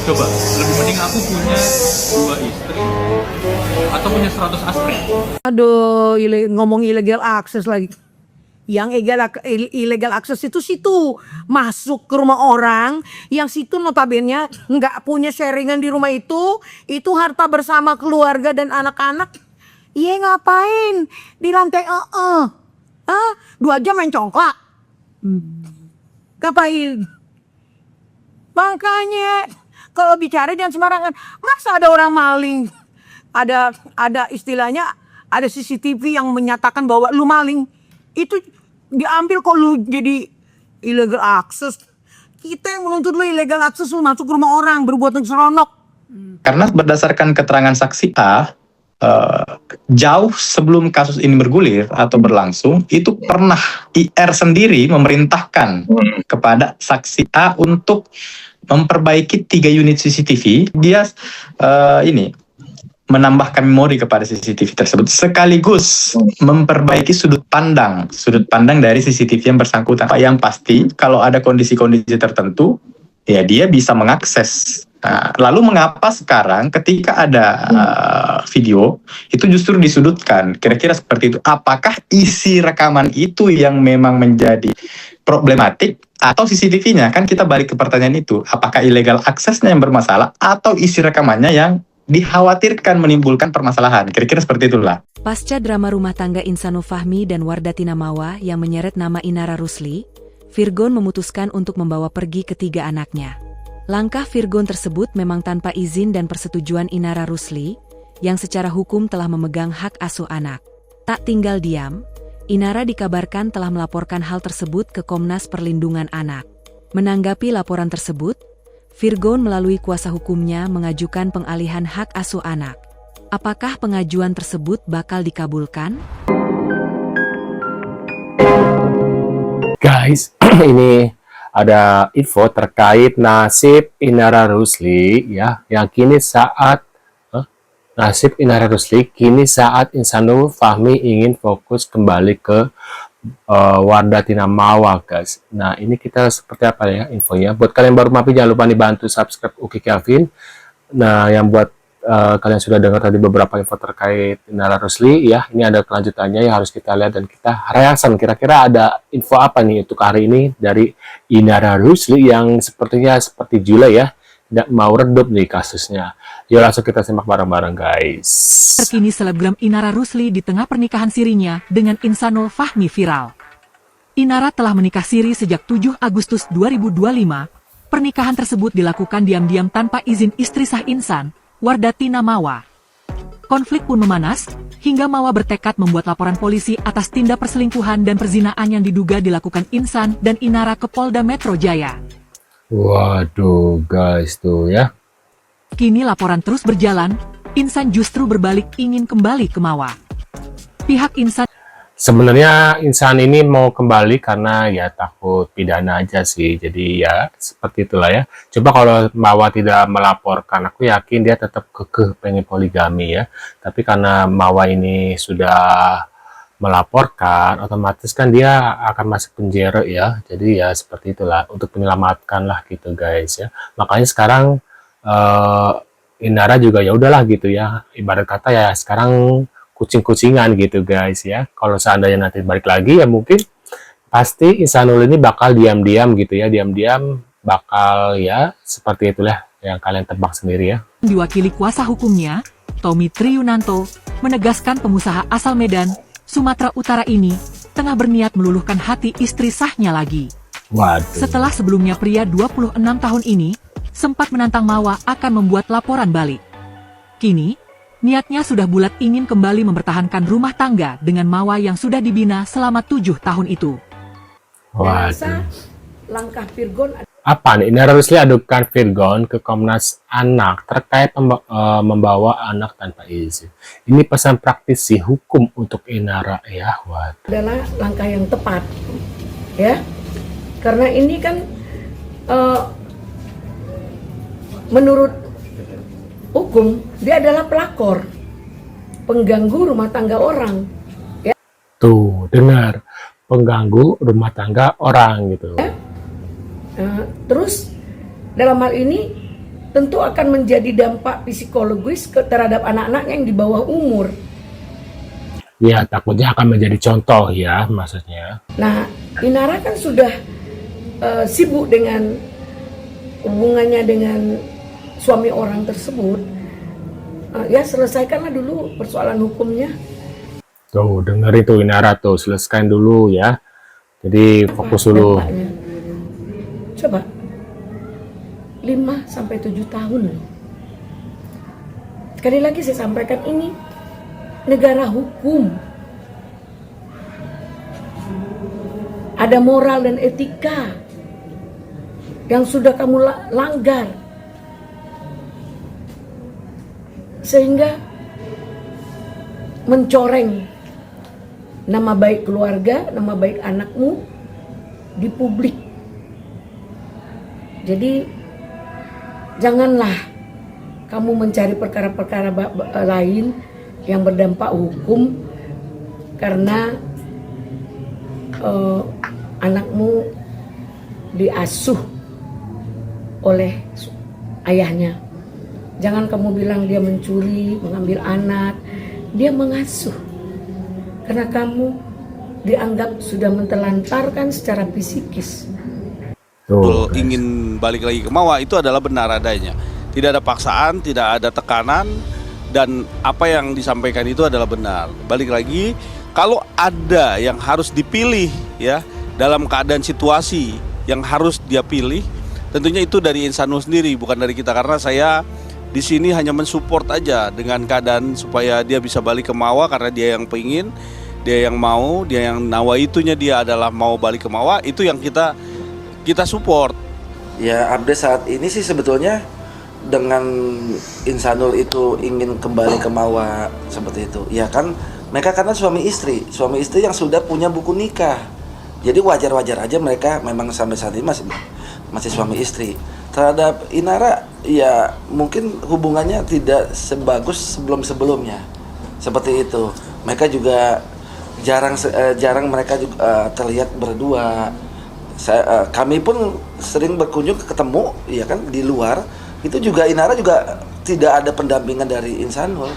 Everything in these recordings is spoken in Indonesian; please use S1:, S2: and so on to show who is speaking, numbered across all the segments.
S1: Coba, lebih mending aku punya 2 istri atau punya 100 astri.
S2: Aduh, ngomong illegal access lagi. Yang illegal access itu situ masuk ke rumah orang yang situ notabene nggak punya sharingan di rumah itu harta bersama keluarga dan anak-anak. Iya ngapain di lantai 2 jam main congklak. Ngapain? Makanya kalau bicara jangan sembarangan. Masa ada orang maling? Ada istilahnya, ada CCTV yang menyatakan bahwa lu maling. Itu diambil kok lu jadi illegal access. Kita yang menuntut lu illegal access, lu masuk ke rumah orang berbuat seronok.
S3: Karena berdasarkan keterangan saksi A, jauh sebelum kasus ini bergulir atau berlangsung, itu pernah IR sendiri memerintahkan kepada saksi A untuk memperbaiki 3 unit CCTV. Dia menambahkan memori kepada CCTV tersebut, sekaligus memperbaiki sudut pandang dari CCTV yang bersangkutan. Yang pasti kalau ada kondisi-kondisi tertentu, ya dia bisa mengakses. Nah, lalu mengapa sekarang ketika ada video itu justru disudutkan? Kira-kira seperti itu. Apakah isi rekaman itu yang memang menjadi problematik atau CCTV-nya? Kan kita balik ke pertanyaan itu. Apakah illegal aksesnya yang bermasalah atau isi rekamannya yang dikhawatirkan menimbulkan permasalahan? Kira-kira seperti itulah.
S4: Pasca drama rumah tangga Insanul Fahmi dan Wardati Namawa yang menyeret nama Inara Rusli, Virgon memutuskan untuk membawa pergi ketiga anaknya. Langkah Virgon tersebut memang tanpa izin dan persetujuan Inara Rusli, yang secara hukum telah memegang hak asuh anak. Tak tinggal diam, Inara dikabarkan telah melaporkan hal tersebut ke Komnas Perlindungan Anak. Menanggapi laporan tersebut, Virgon melalui kuasa hukumnya mengajukan pengalihan hak asuh anak. Apakah pengajuan tersebut bakal dikabulkan?
S5: Guys, ini ada info terkait nasib Inara Rusli ya, yang kini saat nasib Inara Rusli kini saat Insanul Fahmi ingin fokus kembali ke Wardati Namawa, guys. Nah, ini kita seperti apa ya infonya. Buat kalian baru mampir, jangan lupa dibantu subscribe Uki Kevin. Nah, yang buat kalian sudah dengar tadi beberapa info terkait Inara Rusli ya, ini ada kelanjutannya yang harus kita lihat dan kita reaction. Kira-kira ada info apa nih untuk hari ini dari Inara Rusli yang sepertinya seperti Jule ya, tidak mau redup nih kasusnya. Yuk langsung kita simak bareng-bareng, guys.
S6: Terkini selebgram Inara Rusli di tengah pernikahan sirinya dengan Insanul Fahmi viral. Inara telah menikah siri sejak 7 Agustus 2025. Pernikahan tersebut dilakukan diam-diam tanpa izin istri sah Insan, Wardati Namawa. Konflik pun memanas, hingga Mawa bertekad membuat laporan polisi atas tindak perselingkuhan dan perzinaan yang diduga dilakukan Insan dan Inara ke Polda Metro Jaya.
S5: Waduh, guys, tuh ya.
S6: Kini laporan terus berjalan, Insan justru berbalik ingin kembali ke Mawa. Pihak Insan
S5: Sebenarnya Insan ini mau kembali karena ya takut pidana aja sih. Jadi ya seperti itulah ya. Coba kalau Mawa tidak melaporkan, aku yakin dia tetap kekeh pengen poligami ya. Tapi karena Mawa ini sudah melaporkan, otomatis kan dia akan masuk penjara ya. Jadi ya seperti itulah, untuk menyelamatkan lah gitu, guys ya. Makanya sekarang Inara juga ya udahlah gitu ya. Ibarat kata ya sekarang kucing-kucingan gitu, guys ya. Kalau seandainya nanti balik lagi ya mungkin pasti Insanul ini bakal diam-diam gitu ya, diam-diam bakal ya seperti itulah yang kalian tebak sendiri ya.
S6: Diwakili kuasa hukumnya, Tommy Triyunanto, menegaskan pengusaha asal Medan, Sumatera Utara ini tengah berniat meluluhkan hati istri sahnya lagi.
S5: Waduh.
S6: Setelah sebelumnya pria 26 tahun ini sempat menantang Mawa akan membuat laporan balik. Kini, niatnya sudah bulat ingin kembali mempertahankan rumah tangga dengan Mawa yang sudah dibina selama 7 tahun itu.
S5: Waduh.
S2: Langkah Virgon
S5: Apa nih? Inara Rusli adukan Virgon ke Komnas Anak terkait membawa anak tanpa izin. Ini pesan praktisi hukum untuk Inara ya. Waduh.
S2: adalah langkah yang tepat, ya, karena ini kan menurut hukum dia adalah pelakor, pengganggu rumah tangga orang, ya.
S5: Tuh, dengar, pengganggu rumah tangga orang gitu.
S2: Terus dalam hal ini tentu akan menjadi dampak psikologis terhadap anak-anak yang di bawah umur.
S5: Ya, takutnya akan menjadi contoh ya, maksudnya.
S2: Nah, Inara kan sudah sibuk dengan hubungannya dengan suami orang tersebut. Ya, selesaikanlah dulu persoalan hukumnya.
S5: Tuh, dengerin tuh Inara tuh, selesaikan dulu ya. Jadi fokus dulu.
S2: Dampaknya. Coba 5-7 tahun loh. Sekali lagi saya sampaikan, ini negara hukum. Ada moral dan etika yang sudah kamu langgar. Sehingga mencoreng nama baik keluarga, nama baik anakmu di publik. Jadi janganlah kamu mencari perkara-perkara lain yang berdampak hukum karena anakmu diasuh oleh ayahnya. Jangan kamu bilang dia mencuri, mengambil anak. Dia mengasuh. Karena kamu dianggap sudah mentelantarkan secara psikis.
S5: Tuh,
S7: ingin balik lagi ke Mawa itu adalah benar adanya. Tidak ada paksaan, tidak ada tekanan, dan apa yang disampaikan itu adalah benar. Balik lagi, kalau ada yang harus dipilih ya dalam keadaan situasi yang harus dia pilih, tentunya itu dari Insanul sendiri, bukan dari kita, karena saya di sini hanya mensupport aja dengan keadaan supaya dia bisa balik ke Mawa karena dia yang pengen, dia yang mau, dia yang nawaitunya dia adalah mau balik ke Mawa, itu yang kita support.
S8: Ya, update saat ini sih sebetulnya dengan Insanul itu ingin kembali ke Mawa seperti itu. Ya kan, mereka karena suami istri yang sudah punya buku nikah. Jadi wajar-wajar aja mereka memang sampai saat ini masih suami istri. Terhadap Inara, ya mungkin hubungannya tidak sebagus sebelum-sebelumnya. Seperti itu. Mereka juga jarang mereka juga terlihat berdua. Kami pun sering berkunjung ketemu, ya kan, di luar. Itu juga Inara juga tidak ada pendampingan dari Insanul,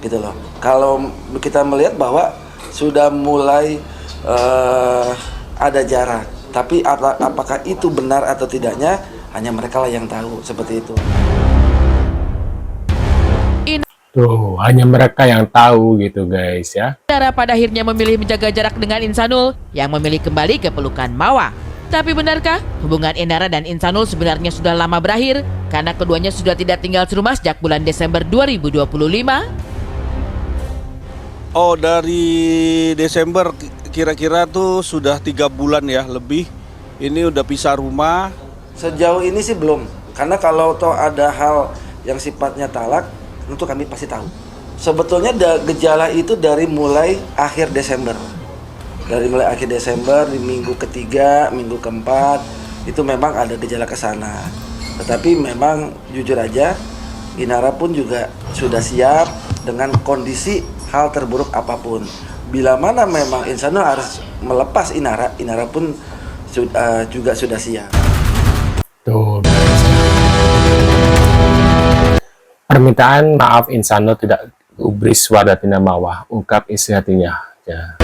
S8: gitu loh. Kalau kita melihat bahwa sudah mulai ada jarak, tapi apakah itu benar atau tidaknya hanya mereka lah yang tahu, seperti itu.
S5: tuh, hanya mereka yang tahu gitu guys ya.
S9: Inara pada akhirnya memilih menjaga jarak dengan Insanul yang memilih kembali ke pelukan Mawa. Tapi benarkah hubungan Inara dan Insanul sebenarnya sudah lama berakhir karena keduanya sudah tidak tinggal serumah sejak bulan Desember 2025?
S7: Oh, dari Desember kira-kira tuh sudah 3 bulan ya lebih. Ini udah pisah rumah.
S8: Sejauh ini sih belum, karena kalau toh ada hal yang sifatnya talak, tentu kami pasti tahu. Sebetulnya gejala itu dari mulai akhir Desember. Dari mulai akhir Desember, di minggu ketiga, minggu keempat, itu memang ada gejala ke sana. Tetapi memang jujur aja, Inara pun juga sudah siap dengan kondisi hal terburuk apapun. Bila mana memang Insanul harus melepas Inara, Inara pun juga sudah siap.
S5: Tuh guys. Permintaan maaf Insanul tidak gubris Wardatina Mawa, ungkap isi hatinya. Ya.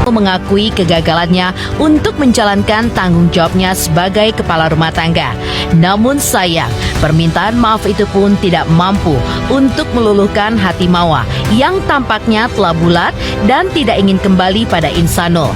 S9: Mengakui kegagalannya untuk menjalankan tanggung jawabnya sebagai kepala rumah tangga. Namun sayang, permintaan maaf itu pun tidak mampu untuk meluluhkan hati Mawa yang tampaknya telah bulat dan tidak ingin kembali pada Insanul.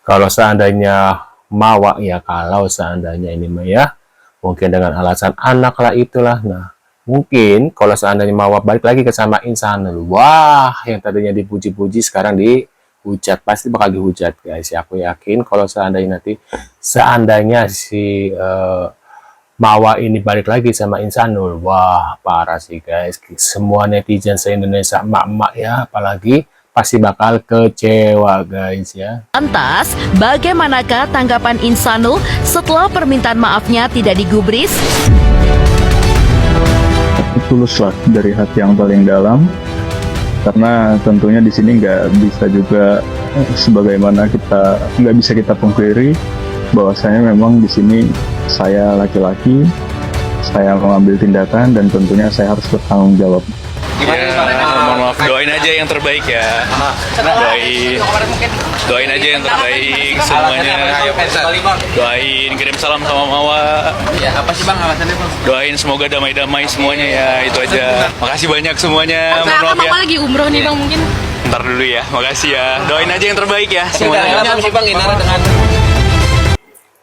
S5: Kalau seandainya Mawa ya, kalau seandainya ini mah ya, mungkin dengan alasan anak lah itulah. Nah, mungkin kalau seandainya Mawa balik lagi ke sama Insanul, wah, yang tadinya dipuji-puji sekarang dihujat, pasti bakal dihujat guys. Ya, aku yakin kalau seandainya si Mawa ini balik lagi sama Insanul, wah parah sih guys. Semua netizen se-Indonesia, emak-emak ya, apalagi pasti bakal kecewa guys ya.
S9: Lantas, bagaimanakah tanggapan Insanul setelah permintaan maafnya tidak digubris?
S10: Tulus lah dari hati yang paling dalam, karena tentunya di sini nggak bisa juga sebagaimana nggak bisa kita pungkiri bahwasanya memang di sini saya laki-laki, saya mengambil tindakan dan tentunya saya harus bertanggung jawab.
S11: Mohon maaf, doain aja yang terbaik ya. Doain aja yang terbaik semuanya. Doain, kirim salam sama Mawa.
S12: Ya, apa sih Bang alasannya Bang?
S11: Doain semoga damai-damai semuanya ya, itu aja. Makasih banyak semuanya. Mohon maaf ya.
S13: Mama lagi umroh nih Bang mungkin.
S11: Ntar dulu ya, makasih ya. Doain aja yang terbaik ya semuanya.
S12: Apa sih Bang Inara dengan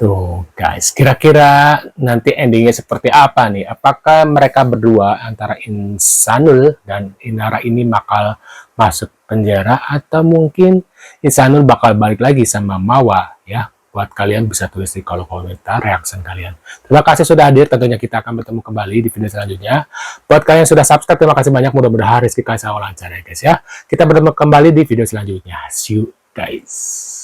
S5: Tuh guys, kira-kira nanti endingnya seperti apa nih? Apakah mereka berdua antara Insanul dan Inara ini bakal masuk penjara atau mungkin Insanul bakal balik lagi sama Mawa ya? Buat kalian bisa tulis di kolom komentar reaksi kalian. Terima kasih sudah hadir, tentunya kita akan bertemu kembali di video selanjutnya. Buat kalian yang sudah subscribe, terima kasih banyak, mudah-mudahan rezeki kalian selalu lancar ya guys ya. Kita bertemu kembali di video selanjutnya. See you guys.